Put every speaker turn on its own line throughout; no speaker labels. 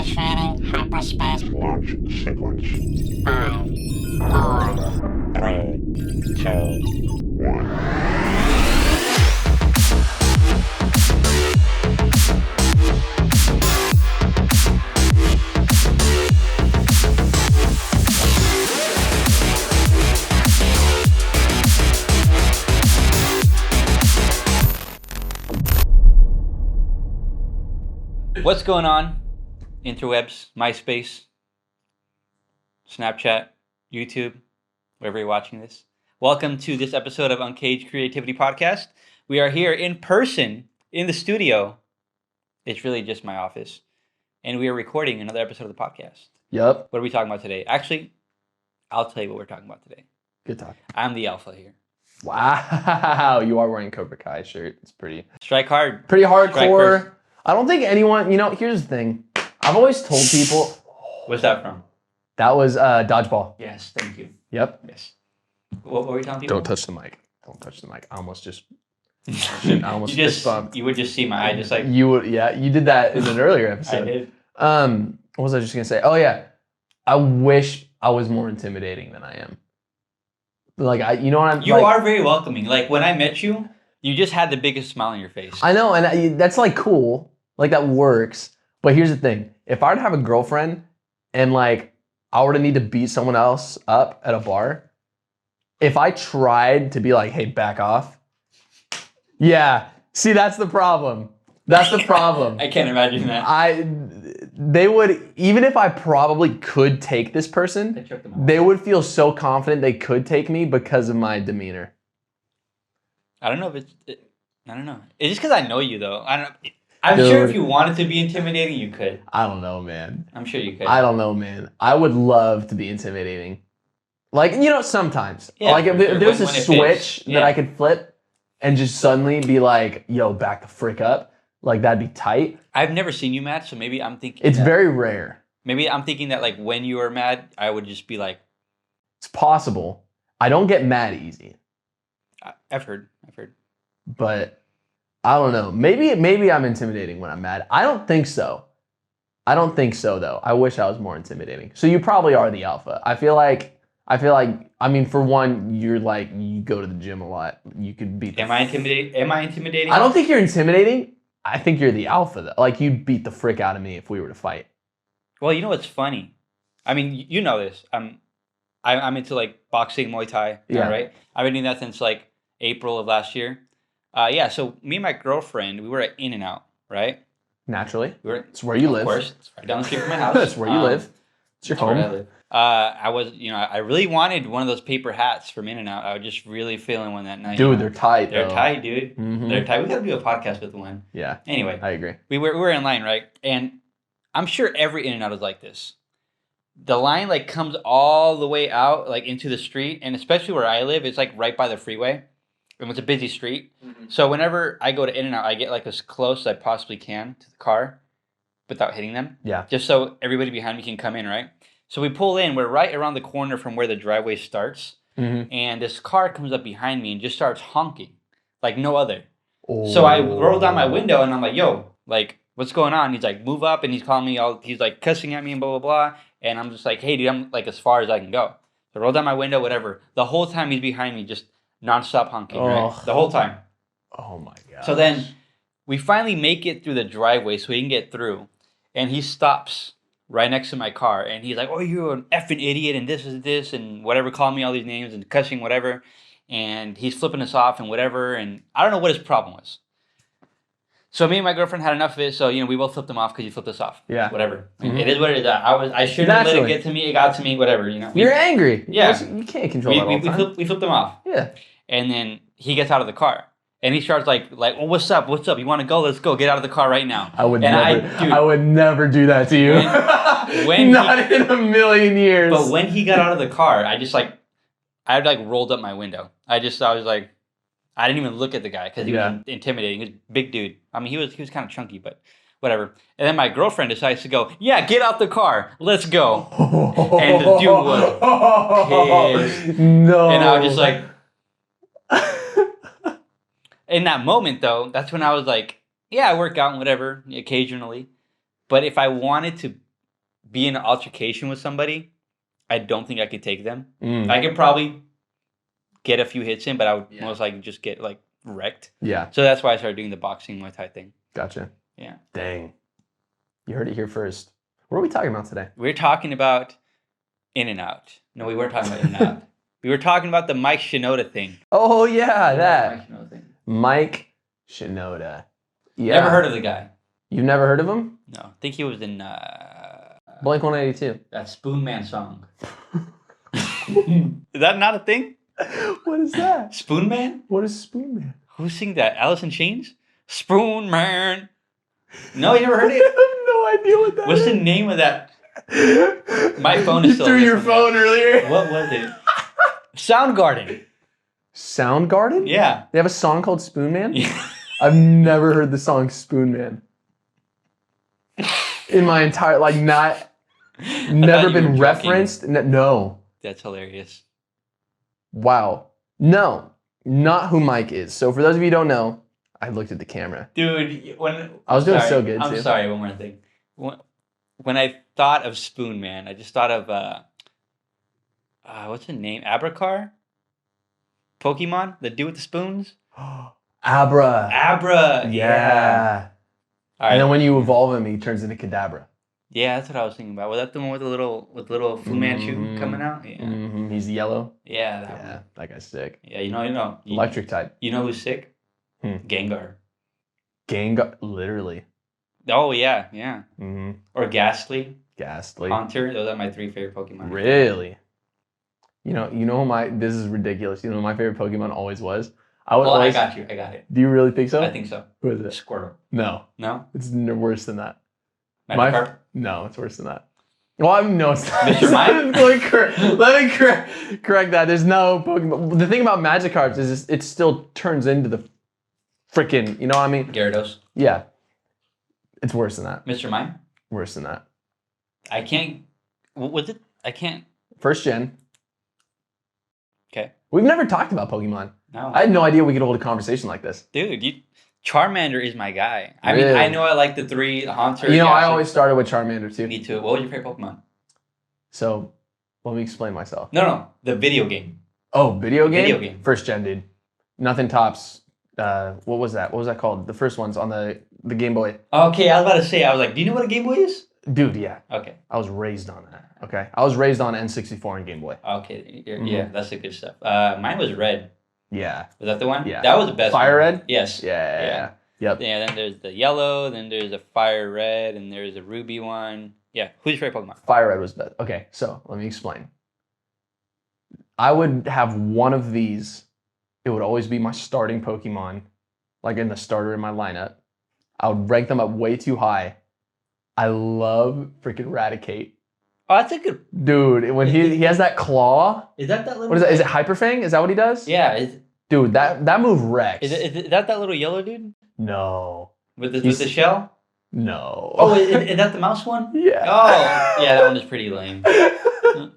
Initiating hyperspace launch sequence. 5, 4, 3, 2, 1.
What's going on? Interwebs, MySpace, Snapchat, YouTube, wherever you're watching this. Welcome to this episode of Uncaged Creativity Podcast. We are here in person in the studio. It's really just my office. And we are recording another episode of the podcast.
Yep.
What are we talking about today? Actually, I'll tell you what we're talking about today.
Good talk.
I'm the alpha here.
Wow. You are wearing a Cobra Kai shirt. It's pretty
Strike hard.
pretty
Strike
hardcore.
first.
I don't think anyone, here's the thing. I've always told people.
What's that from?
That was Dodgeball.
Yes, thank you.
Yep.
Yes. What were you telling people?
Don't touch the mic. Don't touch the mic. I almost just fist bumped.
You would just see my eye just like...
You would, yeah. You did that in an earlier episode.
I did.
What was I just gonna say? Oh yeah. I wish I was more intimidating than I am. Like you know what I'm.
You are very welcoming. Like when I met you, you just had the biggest smile on your face.
I know, and that's like cool. Like that works. But here's the thing. If I were to have a girlfriend and like I were to need to beat someone else up at a bar, if I tried to be like, hey, back off. Yeah. See, that's the problem. That's the problem.
I can't imagine that.
They would, even if I probably could take this person, they would feel so confident they could take me because of my demeanor.
I don't know if I don't know. It's just because I know you though. I'm sure if you wanted to be intimidating, you could.
I don't know, man.
I'm sure you could.
I don't know, man. I would love to be intimidating. Like, sometimes.
Yeah,
like, if there's a
when
switch that I could flip and just suddenly be like, yo, back the frick up. Like, that'd be tight.
I've never seen you mad, so maybe I'm thinking
it's very rare.
Maybe I'm thinking that, like, when you are mad, I would just be like...
It's possible. I don't get mad easy.
I've heard.
But... I don't know. Maybe I'm intimidating when I'm mad. I don't think so. Though. I wish I was more intimidating. So you probably are the alpha. I feel like I mean, for one, you're like, you go to the gym a lot. You could beat
Am I intimidating?
I don't think you're intimidating. I think you're the alpha though. Like you'd beat the frick out of me if we were to fight.
Well, you know what's funny? I mean, you know this. I'm into like boxing, Muay Thai, right? I've been doing that since like April of last year. So me and my girlfriend, we were at In-N-Out, right?
Naturally.
It's
where you live.
Of course. It's right down the street from my house.
That's where you live. It's your home.
Where I live. I really wanted one of those paper hats from In-N-Out. I was just really feeling one that night.
Dude, they're tight,
They're
though.
tight, dude.
Mm-hmm.
They're tight. We got to do a podcast with one.
Yeah.
Anyway.
I agree.
We were in line, right? And I'm sure every In-N-Out is like this. The line, like, comes all the way out, like, into the street. And especially where I live, it's, like, right by the freeway. And it's a busy street. Mm-hmm. So whenever I go to In-N-Out, I get like as close as I possibly can to the car without hitting them.
Yeah.
Just so everybody behind me can come in, right? So we pull in. We're right around the corner from where the driveway starts. Mm-hmm. And this car comes up behind me and just starts honking like no other. Oh. So I roll down my window and I'm like, yo, like, what's going on? He's like, move up. And he's calling me he's like cussing at me and blah, blah, blah. And I'm just like, hey, dude, I'm like as far as I can go. So I roll down my window, whatever. The whole time he's behind me, just non-stop honking, right? The whole time.
Oh my god.
So then we finally make it through the driveway so he can get through. And he stops right next to my car. And he's like, oh, you're an effing idiot. And this is this and whatever. Calling me all these names and cussing, whatever. And he's flipping us off and whatever. And I don't know what his problem was. So me and my girlfriend had enough of it. So, we both flipped him off because he flipped us off. Yeah. Whatever. Mm-hmm. It is what it is. I shouldn't have let it get to me. It got to me. Whatever,
You're angry.
Yeah.
You can't control that all the time.
We flipped him off.
Yeah.
And then he gets out of the car. And he starts like, well, what's up? What's up? You want to go? Let's go. Get out of the car right now.
I would never do that to you. Not in a million years.
But when he got out of the car, I rolled up my window. I was like, I didn't even look at the guy because he was intimidating. He was a big dude. I mean, he was kind of chunky, but whatever. And then my girlfriend decides to go, yeah, get out the car. Let's go. And the dude was pissed.
No.
And I was just like, in that moment, though, that's when I was like, yeah, I work out and whatever, occasionally. But if I wanted to be in an altercation with somebody, I don't think I could take them.
Mm.
I could probably get a few hits in, but I would
Yeah.
most likely just get like wrecked.
Yeah.
So that's why I started doing the boxing Muay Thai thing.
Gotcha.
Yeah.
Dang. You heard it here first. What are we talking about today?
We're talking about In-N-Out. No, we weren't talking about In-N-Out. We were talking about the Mike Shinoda thing.
Oh, yeah, that.
Mike Shinoda thing.
Mike Shinoda. Yeah.
Never heard of the guy.
You've never heard of him?
No. I think he was in
Blink 182.
that Spoon Man song. Is that not a thing?
What is that?
Spoon Man?
What is Spoon Man?
Who sing that? Alice in Chains? Spoon Man. No, you never heard
I
it?
have no idea what that
What's
is.
the name of that? My phone is
You
still
threw your
listening.
phone earlier.
What was it? Soundgarden.
Soundgarden?
Yeah.
They have a song called Spoon Man? I've never heard the song Spoon Man. In my entire, like, never
you were
been
joking.
referenced. No.
That's hilarious.
Wow. No. Not who Mike is. So for those of you who don't know, I looked at the camera.
Dude, when
I was doing so good,
I'm
too.
sorry, one more thing. When I thought of Spoon Man, I just thought of what's the name? Abracar? Pokemon? The dude with the spoons?
Abra.
Abra.
Yeah.
All right.
And then when you evolve him, he turns into Kadabra.
Yeah, that's what I was thinking about. Was that the one with the little Fu Manchu
Mhm.
coming out? Yeah.
Mm-hmm. He's yellow.
Yeah, that
Yeah,
one.
that guy's sick.
Yeah, you know.
Electric type.
You know who's sick? Gengar.
Gengar, literally.
Oh yeah, yeah.
Mm-hmm.
Or Ghastly,
Ghastly.
Haunter. Those are my 3 favorite Pokemon.
Really? You know who this is ridiculous. You know who my favorite Pokemon always was? I would
Well,
always,
I got you. I got it.
Do you really think so?
I think so.
Who is it?
Squirtle.
No.
No?
It's worse than that.
Magikarp?
No, it's worse than that. Well, no, it's not.
Mr. Mime?
Let me correct that. There's no Pokemon. The thing about Magikarp is it still turns into the freaking, you know what I mean?
Gyarados.
Yeah. It's worse than that.
Mr. Mime?
Worse than that.
I can't. What was it? I can't.
First gen.
Okay.
We've never talked about Pokemon.
No.
I had no idea we could hold a conversation like this.
Dude, Charmander is my guy. I mean,
Really?
I know I like the 3, Haunter.
You know, I
Ghastly.
always started with Charmander too.
Me too. What was your favorite Pokemon?
So, let me explain myself.
No. The video game.
Oh, video game?
Video game.
First gen, dude. Nothing tops. What was that? What was that called? The first one's on the Game Boy.
Okay, I was about to say, I was like, do you know what a Game Boy is?
Dude, yeah.
Okay.
I was raised on that. Okay. I was raised on N64 and Game Boy.
Okay.
Mm-hmm.
Yeah, that's the good stuff. Mine was Red.
Yeah.
Was that the one?
Yeah.
That was the best
Fire
one.
Red?
Yes.
Yeah. Yep.
Yeah, then there's the yellow, then there's a Fire Red, and there's a Ruby one. Yeah. Who's your favorite Pokemon?
Fire Red was best. Okay, so let me explain. I would have one of these. It would always be my starting Pokemon, like in the starter in my lineup. I would rank them up way too high. I love freaking Raticate.
Oh, that's a good.
Dude, when he has that claw.
Is that little?
What is that? Is it Hyper Fang? Is that what he does?
Yeah.
Dude, that move wrecks.
Is that little yellow dude
No.
with the shell?
No.
Oh, is that the mouse one?
Yeah.
Oh, yeah, that one is pretty lame.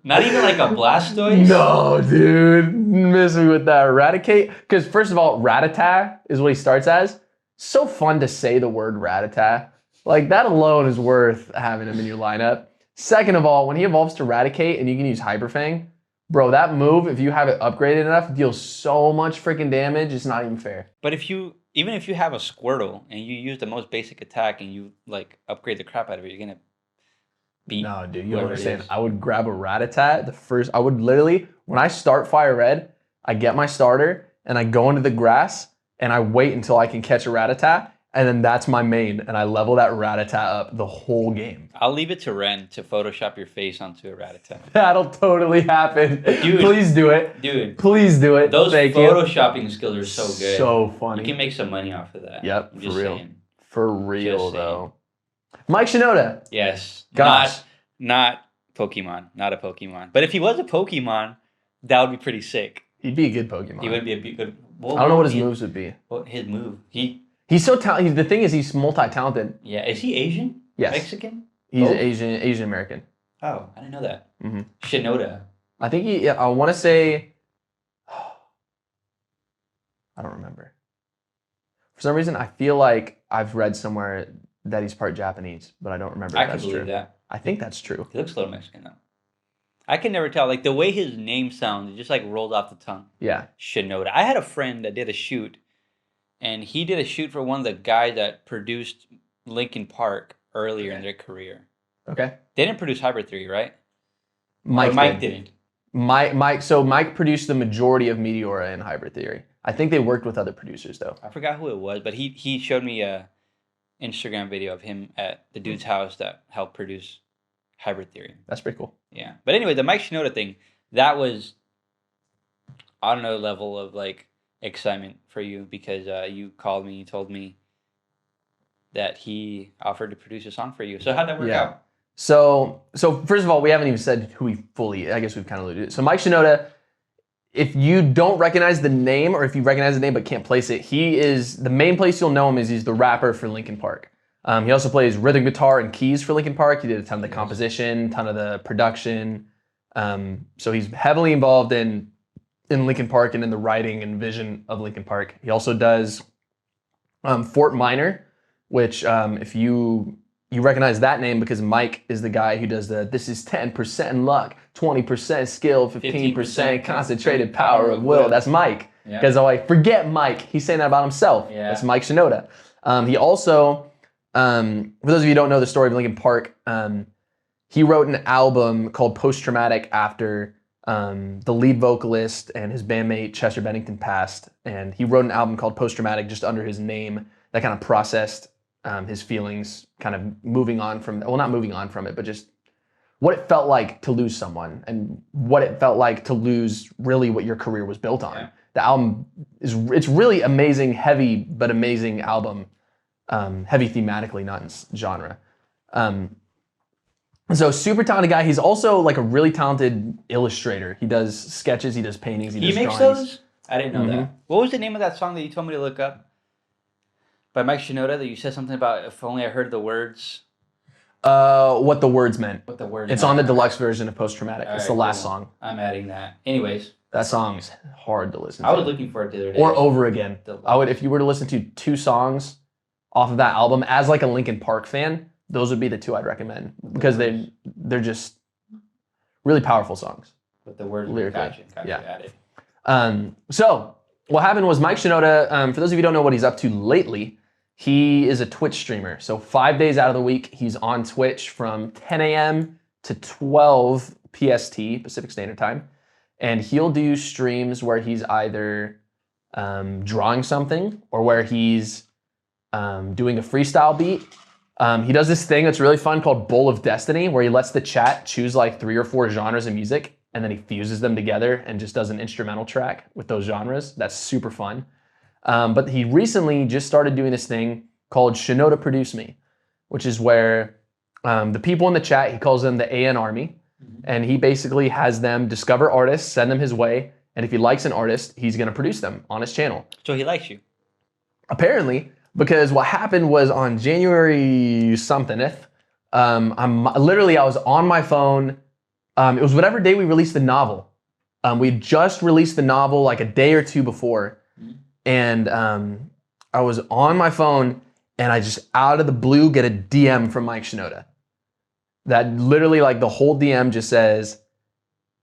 Not even like a Blastoise?
No, dude. Miss me with that. Raticate. Because first of all, Rattata is what he starts as. So fun to say the word Rattata. Like, that alone is worth having him in your lineup. Second of all, when he evolves to Raticate and you can use Hyper Fang, bro, that move, if you have it upgraded enough, deals so much freaking damage, it's not even fair.
But even if you have a Squirtle and you use the most basic attack and you like upgrade the crap out of it, you're gonna beat.
No, dude, you don't
whoever it
understand.
is.
I would grab a Rattata I would literally, when I start Fire Red, I get my starter and I go into the grass and I wait until I can catch a Rattata, and then that's my main, and I level that Rattata up the whole game.
I'll leave it to Ren to Photoshop your face onto a Rattata.
That'll totally happen.
Dude.
Please do it.
Dude,
Please do it.
those
Thank you.
photoshopping skills are so good.
So
You
funny.
can make some money off of that.
Yep,
I'm
for
just
real.
saying.
For real,
Just saying.
though. Mike Shinoda.
Yes.
Gosh.
Not Pokemon. Not a Pokemon. But if he was a Pokemon, that would be pretty sick.
He'd be a good Pokemon.
He would be a good.
I don't know what his moves would be.
What his move?
He's so talented. The thing is, he's multi-talented.
Yeah. Is he Asian?
Yes.
Mexican?
He's
Both?
Asian American.
Oh, I didn't know that.
Mm-hmm.
Shinoda.
I think I want to say, I don't remember. For some reason, I feel like I've read somewhere that he's part Japanese, but I don't remember
I
if
can
that's
believe
true.
that.
I think that's true.
He looks a little Mexican though. I can never tell. Like the way his name sounds, it just like rolls off the tongue.
Yeah.
Shinoda. I had a friend that did a shoot, and he did a shoot for one of the guys that produced Linkin Park earlier in their career.
Okay.
They didn't produce Hybrid Theory, right?
Mike
didn't.
Mike produced the majority of Meteora and Hybrid Theory. I think they worked with other producers though.
I forgot who it was, but he showed me a Instagram video of him at the dude's house that helped produce Hybrid Theory.
That's pretty cool.
Yeah. But anyway, the Mike Shinoda thing, that was on another level of like excitement for you because you called me, you told me that he offered to produce a song for you. So how'd that work out?
So first of all, we haven't even said who he fully, I guess we've kind of alluded to. So Mike Shinoda, if you don't recognize the name or if you recognize the name but can't place it, he is, the main place you'll know him is he's the rapper for Linkin Park. He also plays rhythm guitar and keys for Linkin Park. He did a ton of the composition, ton of the production. So he's heavily involved in Linkin Park and in the writing and vision of Linkin Park. He also does Fort Minor, which if you recognize that name because Mike is the guy who does this is 10% luck, 20% skill, 15% concentrated power of will. That's Mike. Because I forget Mike. He's saying that about himself. Yeah. That's Mike Shinoda. He also, for those of you who don't know the story of Linkin Park, he wrote an album called Post Traumatic after the lead vocalist and his bandmate Chester Bennington passed. And he wrote an album called Post Traumatic just under his name that kind of processed his feelings, kind of moving on from, well, not moving on from it, but just what it felt like to lose someone and what it felt like to lose really what your career was built on. Yeah. The album it's really amazing, heavy, but amazing album, heavy thematically, not in genre. So super talented guy. He's also like a really talented illustrator. He does sketches, he does paintings, he does
makes
drawings.
Those? I didn't know that. What was the name of that song that you told me to look up? By Mike Shinoda that you said something about if only I heard the words.
What the words meant.
What the words
It's
meant.
on the deluxe version of Post Traumatic. It's the last song.
I'm adding that. Anyways.
That song's hard to listen to.
I was looking for it the other day.
Or over again. I would, if you were to listen to 2 songs off of that album as like a Linkin Park fan, those would be the 2 I'd recommend because they're just really powerful songs.
With the words
lyrically.
Added.
So what happened was Mike Shinoda, for those of you who don't know what he's up to lately, he is a Twitch streamer. So 5 days out of the week, he's on Twitch from 10 a.m. to 12 PST, Pacific Standard Time. And he'll do streams where he's either drawing something or where he's doing a freestyle beat. He does this thing that's really fun called Bowl of Destiny, where he lets the chat choose like 3 or 4 genres of music, and then he fuses them together and just does an instrumental track with those genres. That's super fun. But he recently just started doing this thing called Shinoda Produce Me, which is where the people in the chat, he calls them the AN Army, and he basically has them discover artists, send them his way, and if he likes an artist, he's going to produce them on his channel.
So he likes you?
Apparently, because what happened was on January somethingth, I was on my phone. It was whatever day we released the novel. We just released the novel like a day or 2 before. And I was on my phone and I just out of the blue get a DM from Mike Shinoda. That literally like the whole DM just says,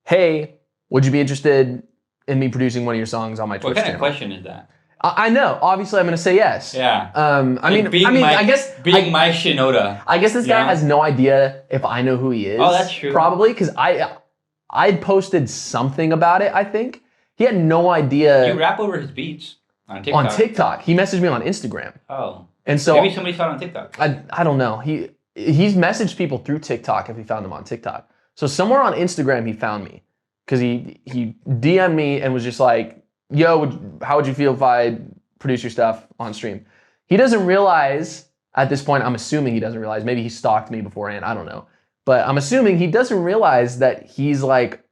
hey, would you be interested in me producing one of your songs on my Twitch channel?
What kind of question is that?
I know. Obviously, I'm going to say yes.
Yeah.
I guess
being Mike Shinoda.
I guess this guy has no idea if I know who he is.
Oh, that's true.
Probably because I'd posted something about it. I think he had no idea.
You rap over his beats on TikTok.
On TikTok, he messaged me on Instagram.
Oh.
And so
maybe somebody saw it on TikTok.
I don't know. He's messaged people through TikTok if he found them on TikTok. So somewhere on Instagram he found me because he DM'd me and was just like, yo, how would you feel if I produce your stuff on stream? He doesn't realize at this point, I'm assuming he doesn't realize, maybe he stalked me beforehand, I don't know. But I'm assuming he doesn't realize that he's like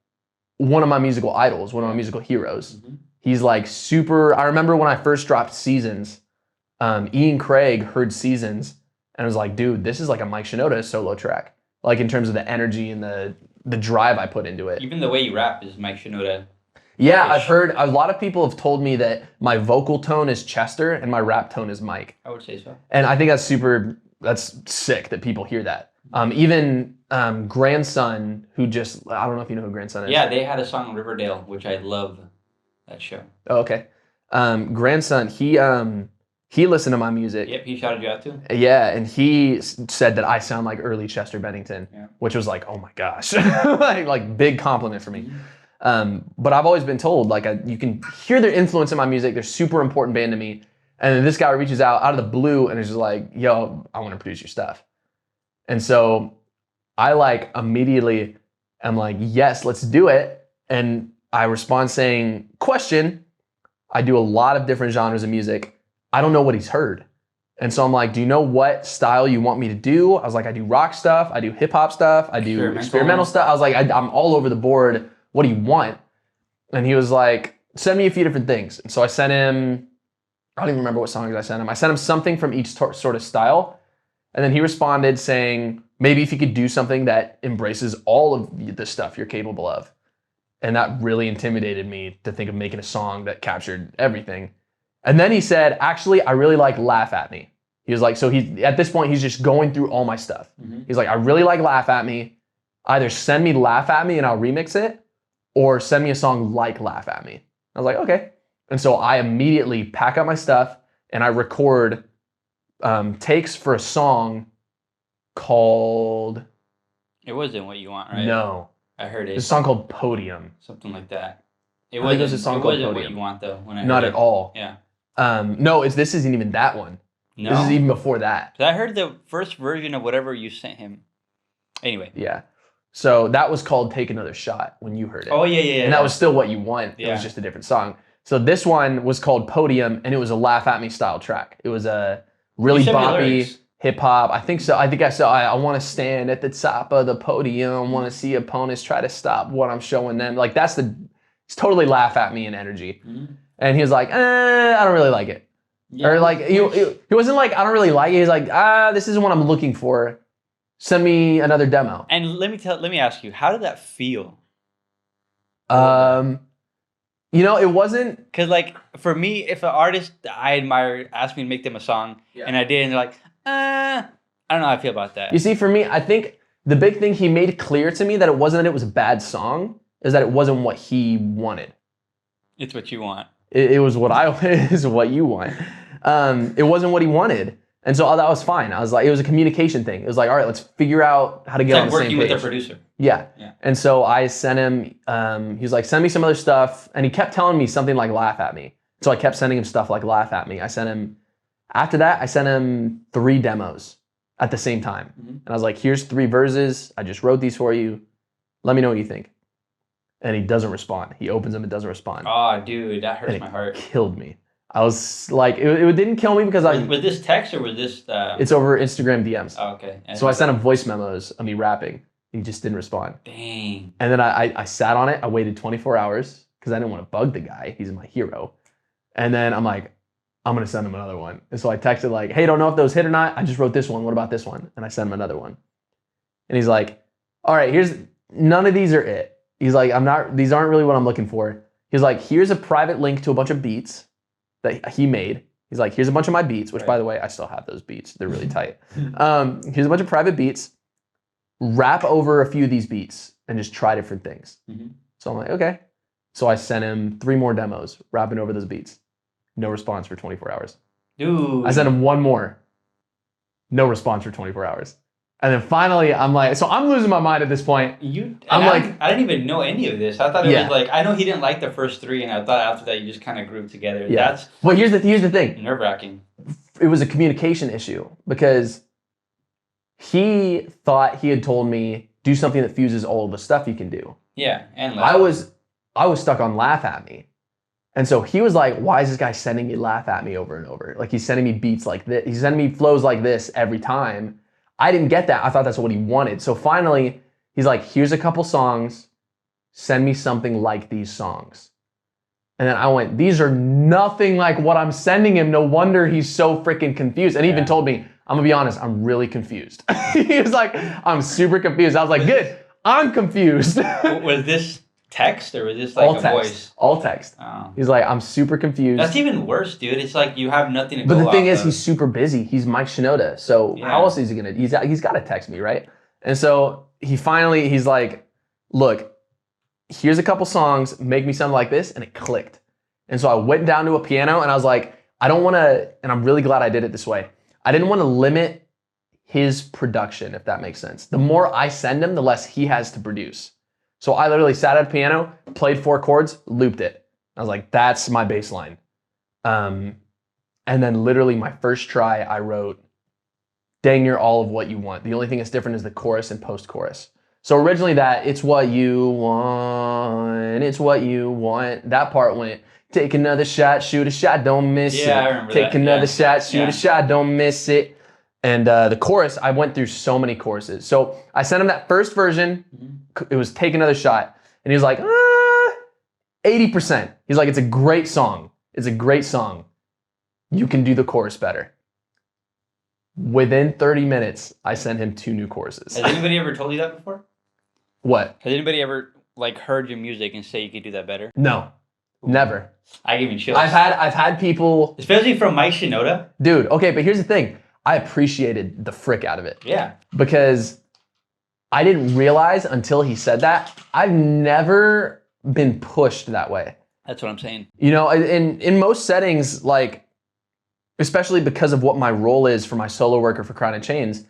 one of my musical idols, one of my musical heroes. Mm-hmm. He's like super, I remember when I first dropped Seasons, Ian Craig heard Seasons and was like, dude, this is like a Mike Shinoda solo track. Like in terms of the energy and the drive I put into it.
Even the way you rap is Mike Shinoda.
Yeah, I've heard, a lot of people have told me that my vocal tone is Chester and my rap tone is Mike.
I would say so.
And I think that's super that's sick that people hear that. Even Grandson, who just, I don't know if you know who Grandson is.
Yeah, they had a song Riverdale, which I love that show.
Oh, okay. Grandson, he listened to my music.
Yep, he shouted you out too.
Yeah, and he said that I sound like early Chester Bennington, which was like, oh my gosh, like big compliment for me. But I've always been told, like, you can hear their influence in my music. They're super important band to me. And then this guy reaches out of the blue and is just like, yo, I want to produce your stuff. And so I like immediately am like, yes, let's do it. And I respond saying, question, I do a lot of different genres of music. I don't know what he's heard. And so I'm like, do you know what style you want me to do? I was like, I do rock stuff. I do hip hop stuff. I do experimental stuff. I was like, I'm all over the board. What do you want? And he was like, send me a few different things. And so I sent him, I don't even remember what songs I sent him. I sent him something from each sort of style. And then he responded saying, maybe if you could do something that embraces all of the stuff you're capable of. And that really intimidated me to think of making a song that captured everything. And then he said, actually, I really like Laugh At Me. He was like, so at this point, he's just going through all my stuff. He's like, I really like Laugh At Me. Either send me Laugh At Me and I'll remix it, or send me a song like Laugh At Me. I was like, okay. And so I immediately pack up my stuff and I record takes for a song called...
It wasn't What You Want, right?
No.
I heard it.
It's a song called Podium.
Something like that. It
I think it was a song called
wasn't
Podium.
What You Want, though. When I
Not
heard
at
it.
all.
Yeah.
No, this isn't even that one.
No?
This is even before that.
'Cause I heard the first version of whatever you sent him. Anyway.
Yeah. So that was called Take Another Shot when you heard it.
Oh, yeah.
And that was still What You Want. It was just a different song. So this one was called Podium, and it was a Laugh At Me style track. It was a really boppy hip hop. I think so. I want to stand at the top of the podium, want to see opponents try to stop what I'm showing them. Like it's totally Laugh At Me in energy. And he was like, I don't really like it. Yeah. Or like, he wasn't like, I don't really like it. He's like, this isn't what I'm looking for. Send me another demo.
And let me ask you, how did that feel?
It wasn't...
Because like, for me, if an artist I admire asked me to make them a song, and I did, and they're like, I don't know how I feel about that.
You see, for me, I think the big thing he made clear to me that it wasn't that it was a bad song, is that it wasn't what he wanted.
It's what you want.
It was what is what you want. It wasn't what he wanted. And so that was fine. I was like, it was a communication thing. It was like, all right, let's figure out how to get on the same page.
Working with a producer.
Yeah. And so I sent him, he was like, send me some other stuff. And he kept telling me something like Laugh At Me. So I kept sending him stuff like Laugh At Me. After that, I sent him 3 demos at the same time. And I was like, here's 3 verses. I just wrote these for you. Let me know what you think. And he doesn't respond. He opens them and doesn't respond.
Oh, dude, that hurts my heart.
It killed me. I was like, it didn't kill me because
Was this text or was this...
It's over Instagram DMs.
Oh, okay.
So I sent him voice memos of me rapping. He just didn't respond.
Dang.
And then I sat on it. I waited 24 hours because I didn't want to bug the guy. He's my hero. And then I'm like, I'm going to send him another one. And so I texted like, hey, don't know if those hit or not. I just wrote this one. What about this one? And I sent him another one. And he's like, all right, none of these are it. He's like, these aren't really what I'm looking for. He's like, here's a private link to a bunch of beats that he made. He's like, here's a bunch of my beats, which by the way, I still have those beats. They're really tight. Here's a bunch of private beats. Rap over a few of these beats and just try different things. So I'm like, okay. So I sent him 3 more demos, rapping over those beats. No response for 24 hours.
Dude.
I sent him 1 more. No response for 24 hours. And then finally, I'm like, so I'm losing my mind at this point.
I didn't even know any of this. I thought it was like, I know he didn't like the first 3, and I thought after that you just kind of grouped together.
Yeah. Well, here's the thing.
Nerve-wracking.
It was a communication issue because he thought he had told me do something that fuses all of the stuff you can do.
Yeah, and
I was stuck on Laugh At Me. And so he was like, why is this guy sending me Laugh At Me over and over? Like he's sending me beats like this. He's sending me flows like this every time. I didn't get that. I thought that's what he wanted. So finally, he's like, here's a couple songs. Send me something like these songs. And then I went, these are nothing like what I'm sending him. No wonder he's so freaking confused. And he even told me, I'm gonna be honest, I'm really confused. He was like, I'm super confused. I was like, good, I'm confused.
Was this text or was this like
all
a
text.
voice?
All text.
Oh.
He's like, I'm super confused.
That's even worse, dude. It's like you have nothing to go
But the thing
off
is,
of.
he's super busy. He's Mike Shinoda. So how else is he gonna? He's got to text me, right? And so he's like, look, here's a couple songs. Make me something like this, and it clicked. And so I went down to a piano, and I was like, I don't want to. And I'm really glad I did it this way. I didn't want to limit his production, if that makes sense. The more I send him, the less he has to produce. So I literally sat at a piano, played 4 chords, looped it. I was like, that's my bass line. And then literally my first try, I wrote dang near all of what you want. The only thing that's different is the chorus and post-chorus. So originally that, it's what you want, it's what you want. That part went, take another shot, shoot a shot, don't miss it.
I remember
Take
that.
another shot, shoot a shot, don't miss it. And the chorus, I went through so many choruses. So I sent him that first version. It was Take Another Shot. And he was like, 80%. He's like, it's a great song. It's a great song. You can do the chorus better. Within 30 minutes, I sent him 2 new choruses.
Has anybody ever told you that before?
What?
Has anybody ever like heard your music and say you could do that better?
No, never.
I give you chills.
I've had people,
especially from Mike Shinoda.
Dude, okay, but here's the thing. I appreciated the frick out of it.
Yeah.
Because I didn't realize until he said that, I've never been pushed that way.
That's what I'm saying.
You know, in most settings, like, especially because of what my role is for my solo work or for Crown and Chains,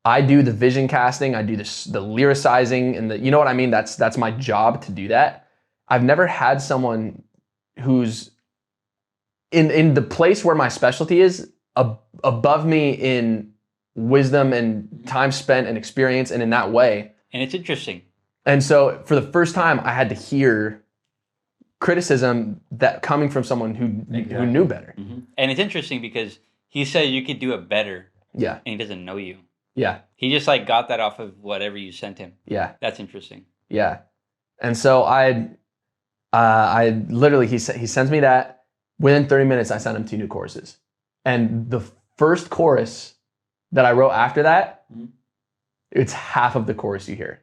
I do the vision casting, I do the lyricizing, and you know what I mean? That's my job to do that. I've never had someone who's in the place where my specialty is, above me in wisdom and time spent and experience and in that way.
And it's interesting.
And so for the first time, I had to hear criticism that coming from someone who knew better.
Mm-hmm. And it's interesting because he said you could do it better.
Yeah.
And he doesn't know you.
Yeah.
He just like got that off of whatever you sent him.
Yeah.
That's interesting.
Yeah. And so I literally, he sends me that. Within 30 minutes, I sent him 2 new choruses. And the first chorus that I wrote after that, it's half of the chorus you hear.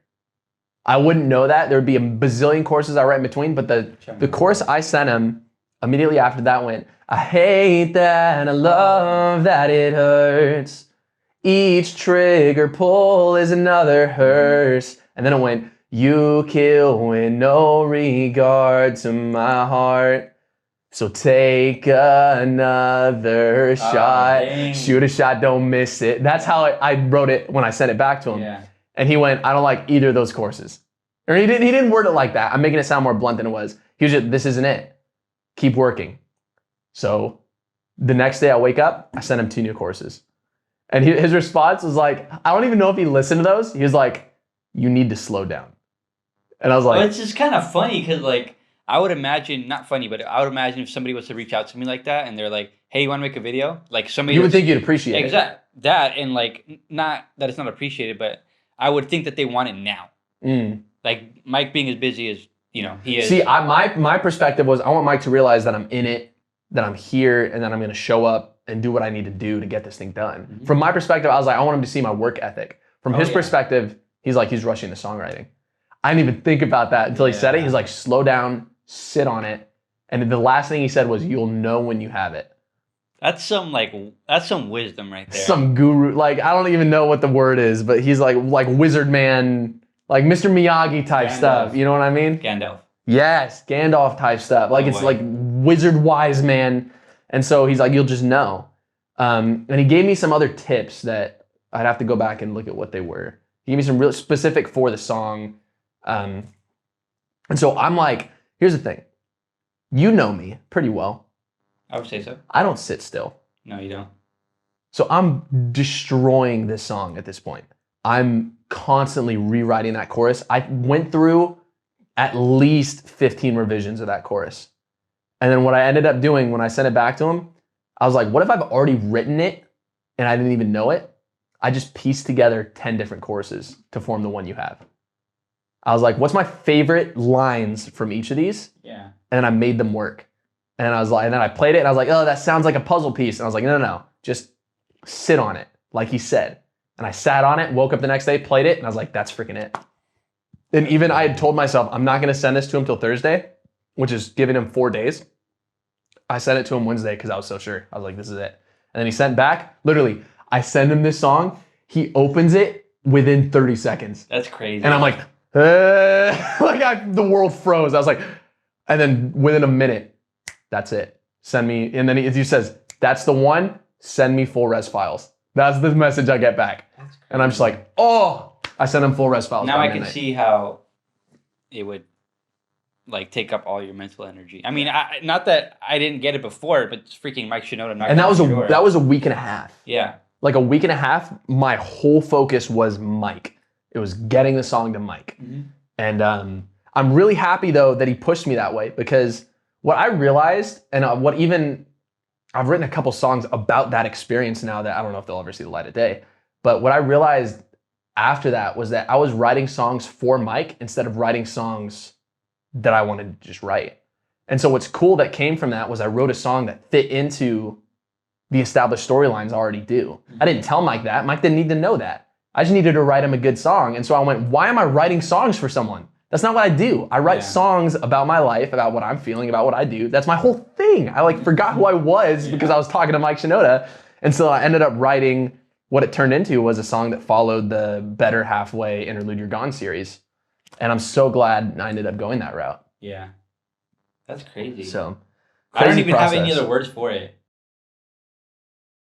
I wouldn't know that. There would be a bazillion choruses I write in between, but the chorus I sent him immediately after that went, I hate that, I love that it hurts. Each trigger pull is another hearse. And then it went, you kill with no regard to my heart. So take another shot, shoot a shot, don't miss it. That's how I wrote it when I sent it back to him.
Yeah.
And he went, I don't like either of those courses. Or he didn't word it like that. I'm making it sound more blunt than it was. He was just, this isn't it. Keep working. So the next day I wake up, I sent him 2 new courses. And his response was like, I don't even know if he listened to those. He was like, you need to slow down. And I was like,
well, it's just kind of funny because like, I would imagine, not funny, but I would imagine if somebody was to reach out to me like that and they're like, hey, you want to make a video? Like somebody
you would think you'd appreciate it.
Exactly. That and like, not that it's not appreciated, but I would think that they want it now. Like Mike being as busy as, you know, he is.
See, my perspective was I want Mike to realize that I'm in it, that I'm here, and that I'm going to show up and do what I need to do to get this thing done. From my perspective, I was like, I want him to see my work ethic. From his perspective, he's like, he's rushing the songwriting. I didn't even think about that until he said it. He's like, slow down, sit on it. And the last thing he said was, you'll know when you have it.
That's some wisdom right there.
Some guru, like, I don't even know what the word is, but he's like wizard man, like Mr. Miyagi type stuff. You know what I mean?
Gandalf.
Yes, Gandalf type stuff. Like it's like wizard wise man. And so he's like, you'll just know. And he gave me some other tips that I'd have to go back and look at what they were. He gave me some real specific for the song. And so I'm like, here's the thing. You know me pretty well.
I would say so.
I don't sit still.
No, you don't.
So I'm destroying this song at this point. I'm constantly rewriting that chorus. I went through at least 15 revisions of that chorus. And then what I ended up doing when I sent it back to him, I was like, what if I've already written it and I didn't even know it? I just pieced together 10 different choruses to form the one you have. I was like, what's my favorite lines from each of these?
Yeah.
And then I made them work. And I was like, and then I played it and I was like, oh, that sounds like a puzzle piece. And I was like, no, just sit on it, like he said. And I sat on it, woke up the next day, played it, and I was like, that's freaking it. And even I had told myself, I'm not going to send this to him till Thursday, which is giving him 4 days. I sent it to him Wednesday because I was so sure. I was like, this is it. And then he sent back, literally, I send him this song. He opens it within 30 seconds.
That's crazy.
And I'm like, the world froze. I was like, and then within a minute, that's it. Send me, and then he says, that's the one, send me full res files. That's the message I get back. And I'm just like, oh, I sent him full res files.
Now I can see how it would like take up all your mental energy. I mean, not that I didn't get it before, but it's freaking Mike Shinoda.
And that was a week and a half.
Yeah.
Like a week and a half, my whole focus was Mike. It was getting the song to Mike.
Mm-hmm.
And I'm really happy though that he pushed me that way, because what I realized, and I've written a couple songs about that experience now that I don't know if they'll ever see the light of day, but what I realized after that was that I was writing songs for Mike instead of writing songs that I wanted to just write. And so what's cool that came from that was I wrote a song that fit into the established storylines I already do. I didn't tell Mike that. Mike didn't need to know that. I just needed to write him a good song. And so I went, why am I writing songs for someone? That's not what I do. I write songs about my life, about what I'm feeling, about what I do. That's my whole thing. I forgot who I was because I was talking to Mike Shinoda. And so I ended up writing what it turned into was a song that followed the Better Halfway Interlude You're Gone series. And I'm so glad I ended up going that route.
Yeah. That's crazy.
So
I don't even
process.
have any other words for it.